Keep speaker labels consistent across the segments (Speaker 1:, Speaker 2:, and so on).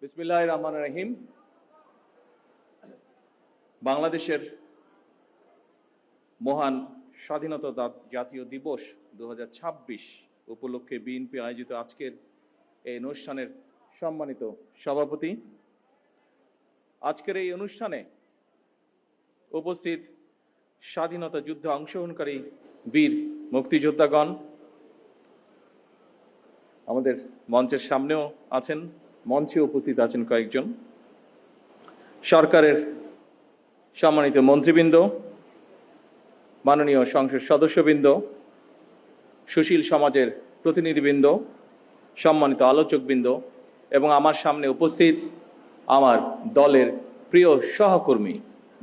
Speaker 1: বিসমিল্লাহির রহমানির রহিম। বাংলাদেশের মহান স্বাধীনতা জাতীয় দিবস 2026 উপলক্ষে বিএনপি আয়োজিত আজকের এই অনুষ্ঠানের সম্মানিত সভাপতি, আজকের এই অনুষ্ঠানে উপস্থিত স্বাধীনতা যুদ্ধে অংশগ্রহণকারী বীর মুক্তিযোদ্ধাগণ, আমাদের মঞ্চের সামনেও আছেন, মঞ্চে উপস্থিত আছেন কয়েকজন, সরকারের সম্মানিত মন্ত্রীবৃন্দ, মাননীয় সংসদ সদস্যবৃন্দ, সুশীল সমাজের প্রতিনিধিবৃন্দ, সম্মানিত আলোচকবৃন্দ এবং আমার সামনে উপস্থিত আমার দলের প্রিয় সহকর্মী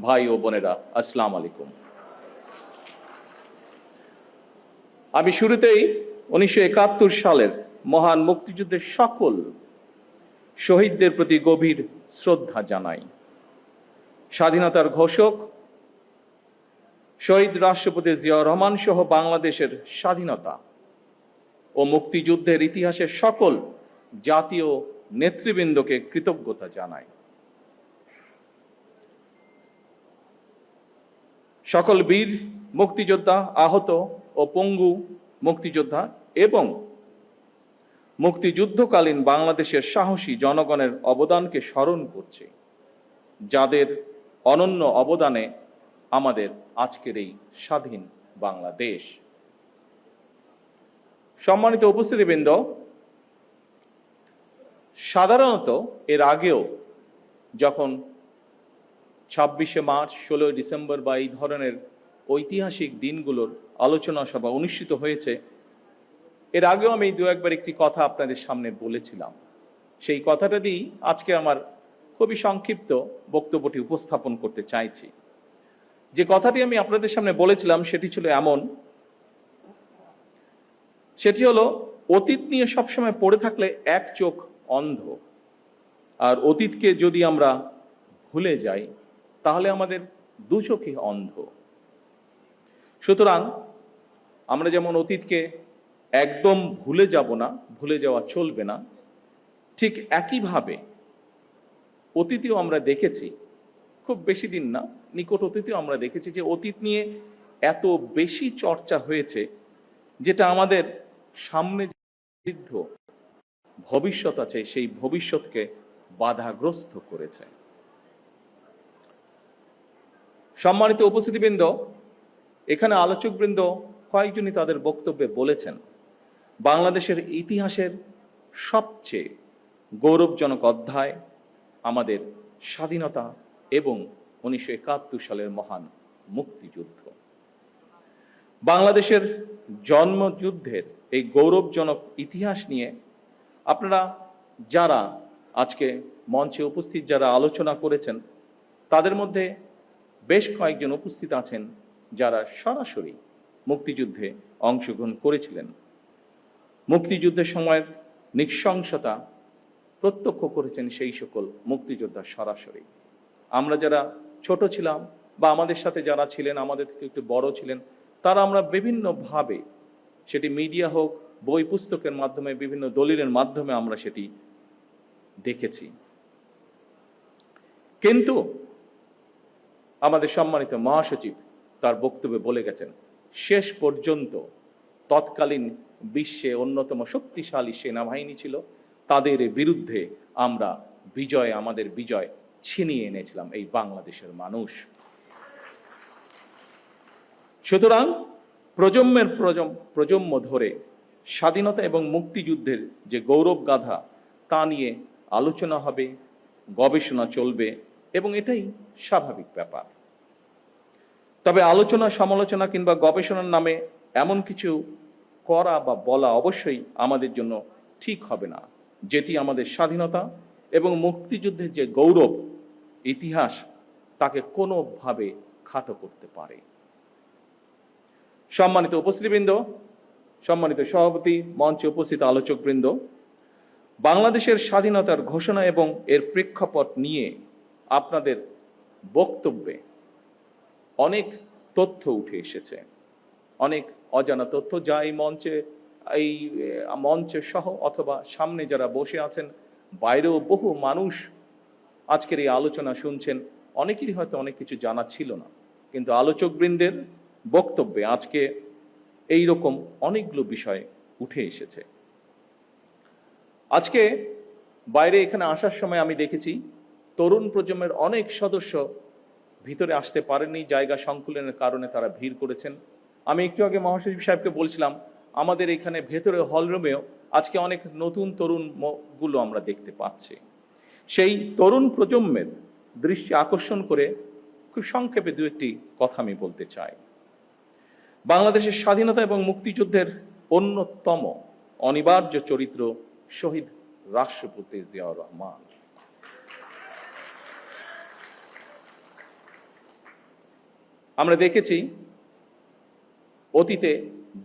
Speaker 1: ভাই ও বোনেরা, আসসালামু আলাইকুম। আমি শুরুতেই 1971 সালের মহান মুক্তিযুদ্ধের সকল শহীদদের প্রতি গভীর শ্রদ্ধা জানাই। স্বাধীনতার ঘোষক শহীদ রাষ্ট্রপতি জিয়াউর রহমান সহ বাংলাদেশের স্বাধীনতা ও মুক্তিযুদ্ধের ইতিহাসের সকল জাতীয় নেতৃবৃন্দকে কৃতজ্ঞতা জানাই। সকল বীর মুক্তিযোদ্ধা, আহত ও পঙ্গু মুক্তিযোদ্ধা এবং মুক্তিযুদ্ধকালীন বাংলাদেশের সাহসী জনগণের অবদানকে স্মরণ করছে, যাদের অনন্য অবদানে আমাদের আজকের এই স্বাধীন বাংলাদেশ। সম্মানিত উপস্থিতিবৃন্দ, সাধারণত এর আগেও যখন 26শে মার্চ, 16ই ডিসেম্বর বা এই ধরনের ঐতিহাসিক দিনগুলোর আলোচনা সভা অনুষ্ঠিত হয়েছে, এর আগেও আমি দু একবার একটি কথা আপনাদের সামনে বলেছিলাম। সেই কথাটা দিয়েই আজকে আমার খুবই সংক্ষিপ্ত বক্তব্যটি উপস্থাপন করতে চাইছি। যে কথাটি আমি আপনাদের সামনে বলেছিলাম সেটি ছিল এমন, সেটি হলো, অতীত নিয়ে সবসময় পড়ে থাকলে এক চোখ অন্ধ, আর অতীতকে যদি আমরা ভুলে যাই তাহলে আমাদের দু চোখই অন্ধ। সুতরাং আমরা যেমন অতীতকে একদম ভুলে যাব না, ভুলে যাওয়া চলবে না, ঠিক একইভাবে অতীতেও আমরা দেখেছি, খুব বেশি দিন না, নিকট অতীতেও আমরা দেখেছি যে অতীত নিয়ে এত বেশি চর্চা হয়েছে, যেটা আমাদের সামনে বৃদ্ধ ভবিষ্যৎ আছে সেই ভবিষ্যৎকে বাধাগ্রস্ত করেছে। সম্মানিত উপস্থিতিবৃন্দ, এখানে আলোচকবৃন্দ কয়েকজনই তাদের বক্তব্যে বলেছেন, বাংলাদেশের ইতিহাসের সবচেয়ে গৌরবজনক অধ্যায় আমাদের স্বাধীনতা এবং 1971 সালের মহান মুক্তিযুদ্ধ। বাংলাদেশের জন্মযুদ্ধের এই গৌরবজনক ইতিহাস নিয়ে আপনারা যারা আজকে মঞ্চে উপস্থিত, যারা আলোচনা করেছেন, তাদের মধ্যে বেশ কয়েকজন উপস্থিত আছেন যারা সরাসরি মুক্তিযুদ্ধে অংশগ্রহণ করেছিলেন, মুক্তিযুদ্ধের সময়ের নৃশংসতা প্রত্যক্ষ করেছেন সেই সকল মুক্তিযোদ্ধা সরাসরি। আমরা যারা ছোট ছিলাম বা আমাদের সাথে যারা ছিলেন, আমাদের থেকে একটু বড় ছিলেন, তারা আমরা বিভিন্নভাবে, সেটি মিডিয়া হোক, বই পুস্তকের মাধ্যমে, বিভিন্ন দলিলের মাধ্যমে আমরা সেটি দেখেছি। কিন্তু আমাদের সম্মানিত মহাসচিব তার বক্তব্যে বলে গেছেন, শেষ পর্যন্ত তৎকালীন বিশ্বে অন্যতম শক্তিশালী সেনাবাহিনী ছিল, তাদের বিরুদ্ধে আমরা আমাদের বিজয় ছিনিয়ে এনেছিলাম এই বাংলাদেশের মানুষ। সুতরাং প্রজন্ম ধরে স্বাধীনতা এবং মুক্তিযুদ্ধের যে গৌরব গাথা, তা নিয়ে আলোচনা হবে, গবেষণা চলবে এবং এটাই স্বাভাবিক ব্যাপার। তবে আলোচনা, সমালোচনা কিংবা গবেষণার নামে এমন কিছু করা বা বলা অবশ্যই আমাদের জন্য ঠিক হবে না, যেটি আমাদের স্বাধীনতা এবং মুক্তিযুদ্ধের যে গৌরব ইতিহাস তাকে কোনোভাবে খাটো করতে পারে। সম্মানিত উপস্থিতিবৃন্দ, সম্মানিত সভাপতি, মঞ্চে উপস্থিত আলোচকবৃন্দ, বাংলাদেশের স্বাধীনতার ঘোষণা এবং এর প্রেক্ষাপট নিয়ে আপনাদের বক্তব্যে অনেক তথ্য উঠে এসেছে, অনেক অজানা তথ্য, যা এই মঞ্চে সহ অথবা সামনে যারা বসে আছেন বাইরেও বহু মানুষ আজকের এই আলোচনা শুনছেন, অনেকেরই হয়তো অনেক কিছু জানা ছিল না, কিন্তু আলোচকবৃন্দের বক্তব্যে আজকে এই রকম অনেকগুলো বিষয় উঠে এসেছে। আজকে বাইরে এখানে আসার সময় আমি দেখেছি তরুণ প্রজন্মের অনেক সদস্য ভিতরে আসতে পারেননি, জায়গা সংকুলনের কারণে তারা ভিড় করেছেন। আমি একটু আগে মহাসচিব সাহেবকে বলছিলাম, আমাদের এখানে ভেতরে হলরুমেও আজকে অনেক নতুন তরুণ গুলো আমরা দেখতে পাচ্ছি। সেই তরুণ প্রজন্মের দৃষ্টি আকর্ষণ করে খুব সংক্ষেপে দু একটি কথা আমি বলতে চাই। বাংলাদেশের স্বাধীনতা এবং মুক্তিযুদ্ধের অন্যতম অনিবার্য চরিত্র শহীদ রাষ্ট্রপতি জিয়াউর রহমান। আমরা দেখেছি অতীতে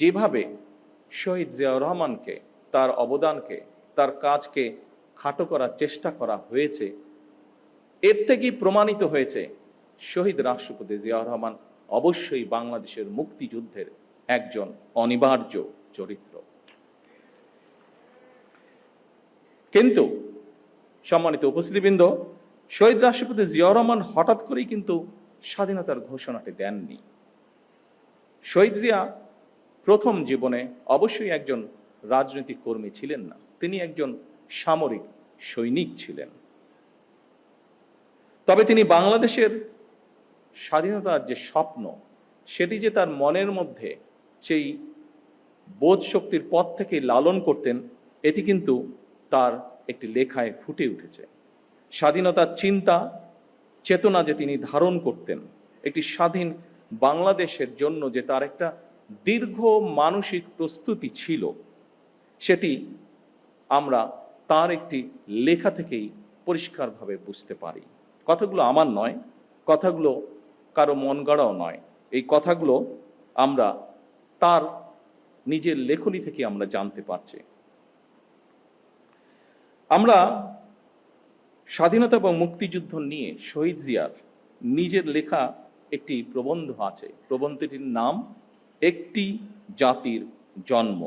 Speaker 1: যেভাবে শহীদ জিয়াউর রহমানকে, তার অবদানকে, তার কাজকে খাটো করার চেষ্টা করা হয়েছে, এর থেকেই প্রমাণিত হয়েছে শহীদ রাষ্ট্রপতি জিয়াউর রহমান অবশ্যই বাংলাদেশের মুক্তিযুদ্ধের একজন অনিবার্য চরিত্র। কিন্তু সম্মানিত উপস্থিতিবৃন্দ, শহীদ রাষ্ট্রপতি জিয়াউর রহমান হঠাৎ করেই কিন্তু স্বাধীনতার ঘোষণাটি দেননি। শহীদ জিয়া প্রথম জীবনে অবশ্যই একজন রাজনৈতিক কর্মী ছিলেন না, তিনি একজন সামরিক সৈনিক ছিলেন। তবে তিনি বাংলাদেশের স্বাধীনতার যে স্বপ্ন, সেটি যে তার মনের মধ্যে সেই বোধ শক্তির পথ থেকে লালন করতেন, এটি কিন্তু তার একটি লেখায় ফুটে উঠেছে। স্বাধীনতার চিন্তা চেতনা যে তিনি ধারণ করতেন, একটি স্বাধীন বাংলাদেশের জন্য যে তার একটা দীর্ঘ মানসিক প্রস্তুতি ছিল, সেটি আমরা তার একটি লেখা থেকেই পরিষ্কারভাবে বুঝতে পারি। কথাগুলো আমার নয়, কথাগুলো কারো মন গড়াও নয়, এই কথাগুলো আমরা তার নিজের লেখনী থেকে আমরা জানতে পারছি। আমরা স্বাধীনতা এবং মুক্তিযুদ্ধ নিয়ে শহীদ জিয়ার নিজের লেখা একটি প্রবন্ধ আছে। প্রবন্ধটির নাম একটি জাতির জন্ম।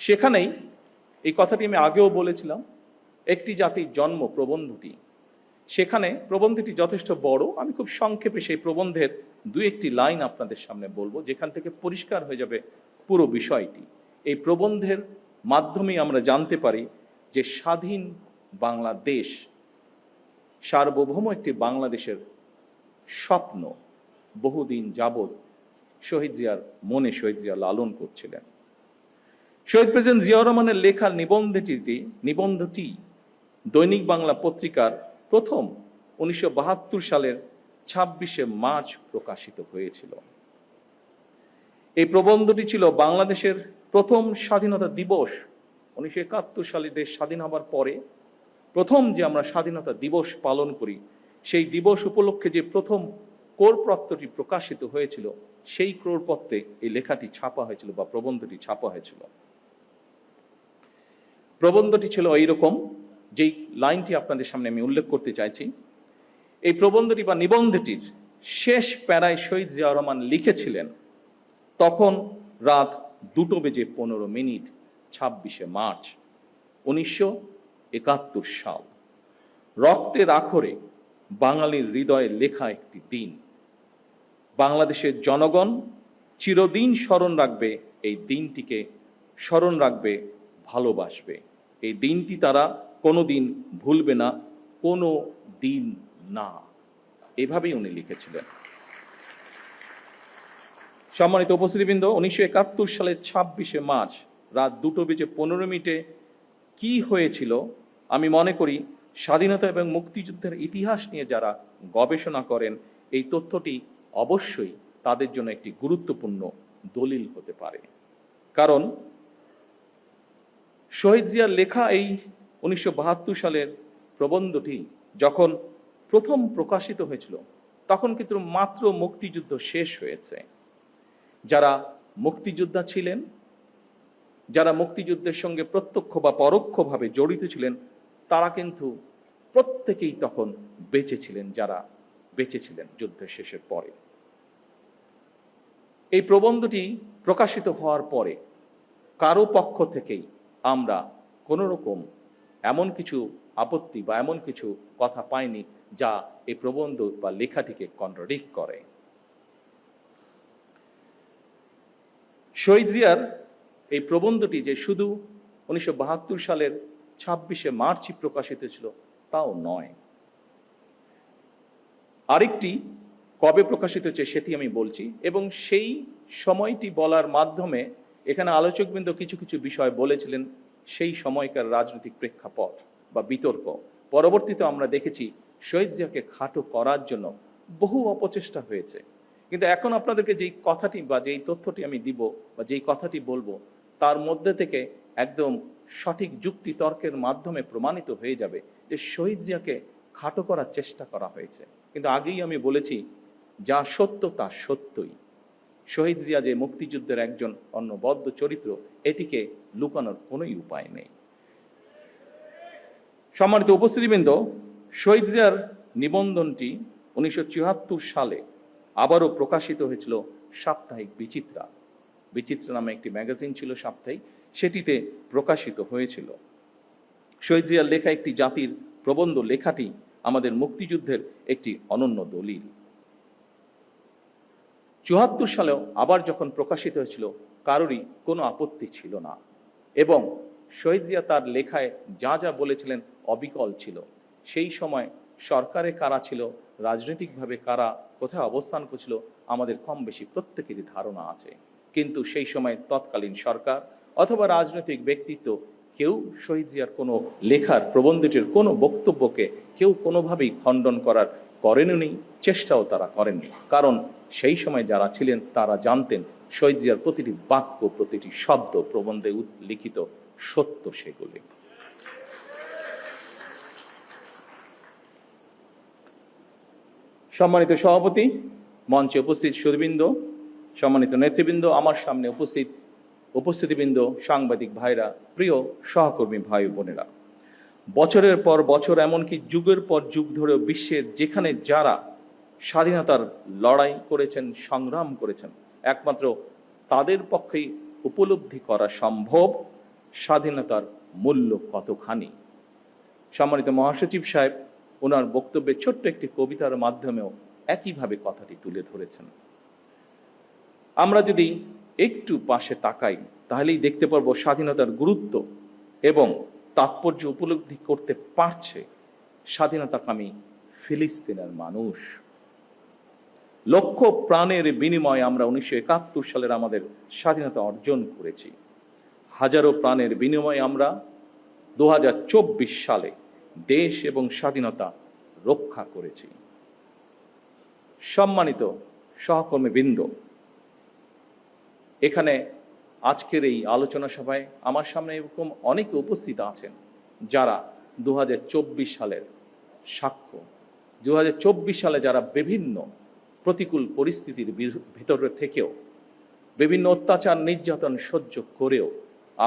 Speaker 1: সেখানেই এই কথাটি আমি আগেও বলেছিলাম, একটি জাতির জন্ম প্রবন্ধটি, সেখানে প্রবন্ধটি যথেষ্ট বড়। আমি খুব সংক্ষেপে সেই প্রবন্ধের দু একটি লাইন আপনাদের সামনে বলবো, যেখান থেকে পরিষ্কার হয়ে যাবে পুরো বিষয়টি। এই প্রবন্ধের মাধ্যমেই আমরা জানতে পারি যে স্বাধীন বাংলাদেশ, সার্বভৌম একটি বাংলাদেশের স্বপ্ন বহুদিন যাবৎ শহীদ জিয়ার মনে শহীদ জিয়া লালন করছিলেন। শহীদ প্রেসিডেন্ট জিয়াউর রহমানের লেখা নিবন্ধটি দৈনিক বাংলা পত্রিকার প্রথম 1972 সালের 26শে মার্চ প্রকাশিত হয়েছিল। এই প্রবন্ধটি ছিল বাংলাদেশের প্রথম স্বাধীনতা দিবস। 1971 সালে দেশ স্বাধীন হবার পরে প্রথম যে আমরা স্বাধীনতা দিবস পালন করি, সেই দিবস উপলক্ষে যে প্রথম কোরপত্রটি প্রকাশিত হয়েছিল, সেই কোরপত্রে এই লেখাটি ছাপা হয়েছিল বা প্রবন্ধটি ছাপা হয়েছিল। প্রবন্ধটি ছিল এইরকম, যেই লাইনটি আপনাদের সামনে আমি উল্লেখ করতে চাইছি। এই প্রবন্ধটি বা নিবন্ধটির শেষ প্যারায় শহীদ জিয়াউর রহমান লিখেছিলেন, তখন রাত 2:15 26শে মার্চ 1971 সাল। রক্তের আখরে বাঙালির হৃদয়ে লেখা একটি দিন। বাংলাদেশের জনগণ চিরদিন স্মরণ রাখবে এই দিনটিকে, স্মরণ রাখবে, ভালোবাসবে। এই দিনটি তারা কোনোদিন ভুলবে না, কোনো দিন না। এভাবেই উনি লিখেছিলেন। সম্মানিত উপস্থিতিবৃন্দ, 1971 সালের 26শে মার্চ রাত 2:15 কি হয়েছিল, আমি মনে করি স্বাধীনতা এবং মুক্তিযুদ্ধের ইতিহাস নিয়ে যারা গবেষণা করেন, এই তথ্যটি অবশ্যই তাদের জন্য একটি গুরুত্বপূর্ণ দলিল হতে পারে। কারণ শহীদ জিয়ার লেখা এই 1972 সালের প্রবন্ধটি যখন প্রথম প্রকাশিত হয়েছিল, তখন কিন্তু মাত্র মুক্তিযুদ্ধ শেষ হয়েছে। যারা মুক্তিযোদ্ধা ছিলেন, যারা মুক্তিযুদ্ধের সঙ্গে প্রত্যক্ষ বা পরোক্ষভাবে জড়িত ছিলেন, তারা কিন্তু প্রত্যেকেই তখন বেঁচে ছিলেন, যারা বেঁচে ছিলেন যুদ্ধের শেষের পরে। এই প্রবন্ধটি প্রকাশিত হওয়ার পরে কারো পক্ষ থেকেই আমরা কোনো রকম এমন কিছু আপত্তি বা এমন কিছু কথা পাইনি যা এই প্রবন্ধ বা লেখাটিকে কন্ট্রাডিক্ট করে। শহীদ জিয়ার এই প্রবন্ধটি যে শুধু 1972 সালের 26শে মার্চই প্রকাশিত ছিল তাও নয়, আরেকটি কবে প্রকাশিত হয়েছে সেটি আমি বলছি, এবং সেই সময়টি বলার মাধ্যমে এখানে আলোচকবৃন্দ কিছু কিছু বিষয় বলেছিলেন সেই সময়কার রাজনৈতিক প্রেক্ষাপট বা বিতর্ক। পরবর্তীতে আমরা দেখেছি শহীদ জিয়াকে খাটো করার জন্য বহু অপচেষ্টা হয়েছে, কিন্তু এখন আপনাদেরকে যেই কথাটি বা যেই তথ্যটি আমি দিব বা যেই কথাটি বলবো তার মধ্যে থেকে একদম সঠিক যুক্তি তর্কের মাধ্যমে প্রমাণিত হয়ে যাবে যে শহীদ জিয়াকে খাটো করার চেষ্টা করা হয়েছে। কিন্তু আগেই আমি বলেছি যা সত্য তা সত্যই। শহীদ জিয়া যে মুক্তিযুদ্ধের একজন অনবদ্য চরিত্র, এটিকে লুকানোর কোনোই উপায় নেই। সম্মানিত উপস্থিতিবৃন্দ, শহীদ জিয়ার নিবন্ধনটি 1974 সালে আবারও প্রকাশিত হয়েছিল সাপ্তাহিক বিচিত্রা। বিচিত্রা নামে একটি ম্যাগাজিন ছিল সাপ্তাহিক, সেটিতে প্রকাশিত হয়েছিল। শহীদ জিয়ার লেখা একটি জাতির প্রবন্ধ লেখাটি আমাদের মুক্তিযুদ্ধের একটি অনন্য দলিল। 74 সালেও আবার যখন প্রকাশিত হয়েছিল কারোরই কোনো আপত্তি ছিল না, এবং শহীদ জিয়া তার লেখায় যা যা বলেছিলেন অবিকল ছিল। সেই সময় সরকারে কারা ছিল, রাজনৈতিকভাবে কারা কোথায় অবস্থান করছিল আমাদের কম বেশি প্রত্যেকেরই ধারণা আছে, কিন্তু সেই সময় তৎকালীন সরকার অথবা রাজনৈতিক ব্যক্তিত্ব কেউ শহীদ জিয়ার কোনো লেখার প্রবন্ধটির কোনো বক্তব্যকে কেউ কোনোভাবেই খণ্ডন করেননি, চেষ্টাও তারা করেননি, কারণ সেই সময় যারা ছিলেন তারা জানতেন শহীদ জিয়ার প্রতিটি বাক্য, প্রতিটি শব্দ প্রবন্ধে লিখিত সত্য সেগুলি। সম্মানিত সভাপতি, মঞ্চে উপস্থিত সুধীবৃন্দ, সম্মানিত নেতৃবৃন্দ, আমার সামনে উপস্থিতিবৃন্দ, সাংবাদিক ভাইরা, প্রিয় সহকর্মী ভাই বোনেরা, বছরের পর বছর এমনকি যুগের পর যুগ ধরে বিশ্বের যেখানে যারা স্বাধীনতার লড়াই করেছেন, সংগ্রাম করেছেন, একমাত্র তাদের পক্ষেই উপলব্ধি করা সম্ভব স্বাধীনতার মূল্য কতখানি। সম্মানিত মহাসচিব সাহেব ওনার বক্তব্যে ছোট্ট একটি কবিতার মাধ্যমেও একইভাবে কথাটি তুলে ধরেছেন। আমরা যদি একটু পাশে তাকাই তাহলেই দেখতে পারবো স্বাধীনতার গুরুত্ব এবং তাৎপর্য উপলব্ধি করতে পারছে স্বাধীনতাকামী ফিলিস্তিনের মানুষ। লক্ষ প্রাণের বিনিময়ে আমরা 1971 সালের আমাদের স্বাধীনতা অর্জন করেছি। হাজারো প্রাণের বিনিময়ে আমরা 2024 সালে দেশ এবং স্বাধীনতা রক্ষা করেছি। সম্মানিত সহকর্মীবৃন্দ, এখানে আজকের এই আলোচনা সভায় আমার সামনে এরকম অনেকে উপস্থিত আছেন যারা 2024 সালের সাক্ষ্য। 2024 সালে যারা বিভিন্ন প্রতিকূল পরিস্থিতির ভিতরে থেকেও, বিভিন্ন অত্যাচার নির্যাতন সহ্য করেও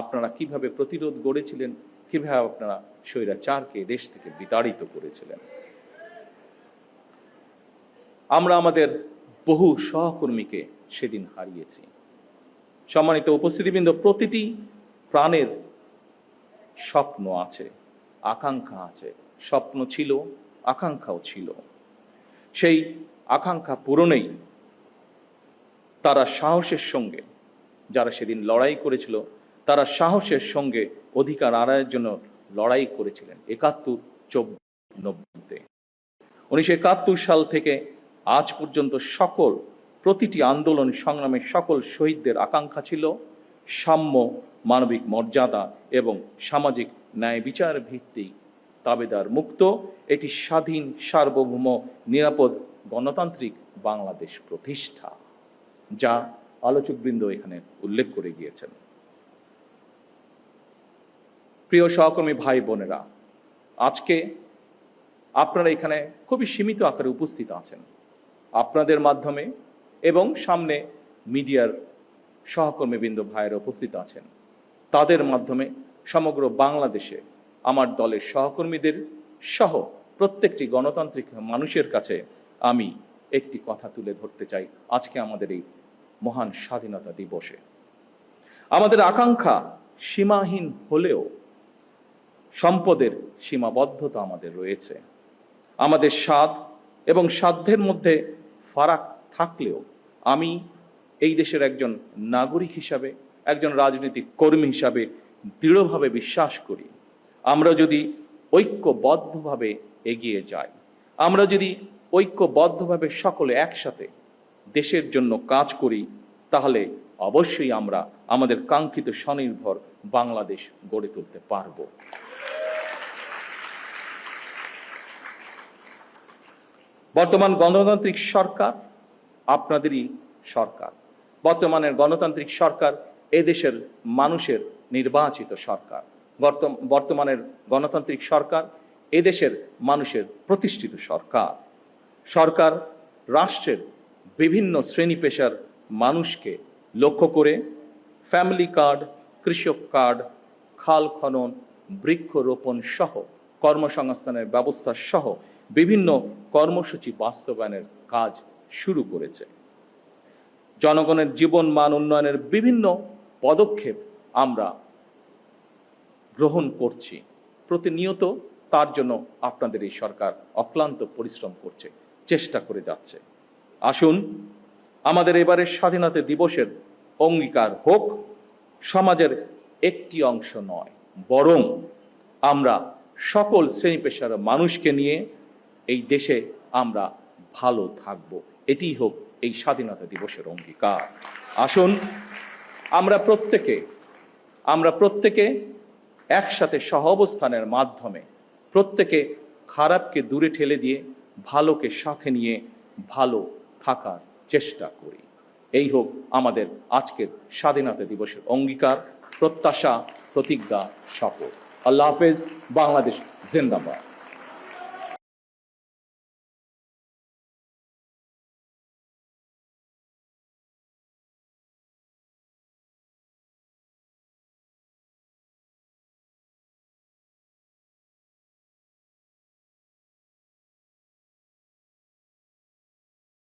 Speaker 1: আপনারা কিভাবে প্রতিরোধ গড়েছিলেন, কিভাবে আপনারা স্বৈরাচারকে দেশ থেকে বিতাড়িত করেছিলেন। আমরা আমাদের বহু সহকর্মীকে সেদিন হারিয়েছি। সম্মানিত উপস্থিতিবৃন্দ, প্রতিটি প্রাণের স্বপ্ন আছে, আকাঙ্ক্ষা আছে। স্বপ্ন ছিল, আকাঙ্ক্ষাও ছিল। সেই আকাঙ্ক্ষা পূরণেই তারা সাহসের সঙ্গে, যারা সেদিন লড়াই করেছিল, তারা সাহসের সঙ্গে অধিকার আদায়ের জন্য লড়াই করেছিলেন 71-90-তে। 1971 সাল থেকে আজ পর্যন্ত প্রতিটি আন্দোলন সংগ্রামে সকল শহীদদের আকাঙ্ক্ষা ছিল সাম্য, মানবিক মর্যাদা এবং সামাজিক ন্যায় বিচার ভিত্তিক তাবেদার মুক্ত একটি স্বাধীন, সার্বভৌম, নিরাপদ, গণতান্ত্রিক বাংলাদেশ প্রতিষ্ঠা, যা আলোচকবৃন্দ এখানে উল্লেখ করে গিয়েছেন। প্রিয় সহকর্মী ভাই বোনেরা, আজকে আপনারা এখানে খুবই সীমিত আকারে উপস্থিত আছেন। আপনাদের মাধ্যমে এবং সামনে মিডিয়ার সহকর্মীবৃন্দ ভাইয়েরা উপস্থিত আছেন, তাদের মাধ্যমে সমগ্র বাংলাদেশে আমার দলের সহকর্মীদের সহ প্রত্যেকটি গণতান্ত্রিক মানুষের কাছে আমি একটি কথা তুলে ধরতে চাই। আজকে আমাদের এই মহান স্বাধীনতা দিবসে আমাদের আকাঙ্ক্ষা সীমাহীন হলেও সম্পদের সীমাবদ্ধতা আমাদের রয়েছে। আমাদের স্বাদ এবং সাধ্যের মধ্যে ফারাক থাকলেও আমি এই দেশের একজন নাগরিক হিসাবে, একজন রাজনৈতিক কর্মী হিসাবে দৃঢ়ভাবে বিশ্বাস করি, আমরা যদি ঐক্যবদ্ধভাবে এগিয়ে যাই, আমরা যদি ঐক্যবদ্ধভাবে সকলে একসাথে দেশের জন্য কাজ করি, তাহলে অবশ্যই আমরা আমাদের কাঙ্ক্ষিত স্বনির্ভর বাংলাদেশ গড়ে তুলতে পারব। বর্তমান গণতান্ত্রিক সরকার আপনাদেরই সরকার। বর্তমানের গণতান্ত্রিক সরকার এদেশের মানুষের নির্বাচিত সরকার। বর্তমানের গণতান্ত্রিক সরকার এদেশের মানুষের প্রতিষ্ঠিত সরকার। সরকার রাষ্ট্রের বিভিন্ন শ্রেণী পেশার মানুষকে লক্ষ্য করে ফ্যামিলি কার্ড, কৃষক কার্ড, খাল খনন, বৃক্ষরোপণ সহ কর্মসংস্থানের ব্যবস্থা সহ বিভিন্ন কর্মসূচি বাস্তবায়নের কাজ শুরু করেছে। জনগণের জীবন মান উন্নয়নের বিভিন্ন পদক্ষেপ আমরা গ্রহণ করছি। প্রতিনিয়ত তার জন্য আপনাদের এই সরকার অক্লান্ত পরিশ্রম করছে, চেষ্টা করে যাচ্ছে। আসুন আমাদের এবারের স্বাধীনতা দিবসের অঙ্গীকার হোক সমাজের একটি অংশ নয়, বরং আমরা সকল শ্রেণী পেশার মানুষকে নিয়ে এই দেশে আমরা ভালো থাকব। এটি হোক এই স্বাধীনতা দিবসের অঙ্গীকার। আসুন আমরা প্রত্যেকে একসাথে সহাবস্থানের মাধ্যমে প্রত্যেকে খারাপকে দূরে ঠেলে দিয়ে ভালোকে সাথে নিয়ে ভালো থাকার চেষ্টা করি। এই হোক আমাদের আজকের স্বাধীনতা দিবসের অঙ্গীকার, প্রত্যাশা, প্রতিজ্ঞা, শপথ। আল্লাহ হাফেজ। বাংলাদেশ জিন্দাবাদ।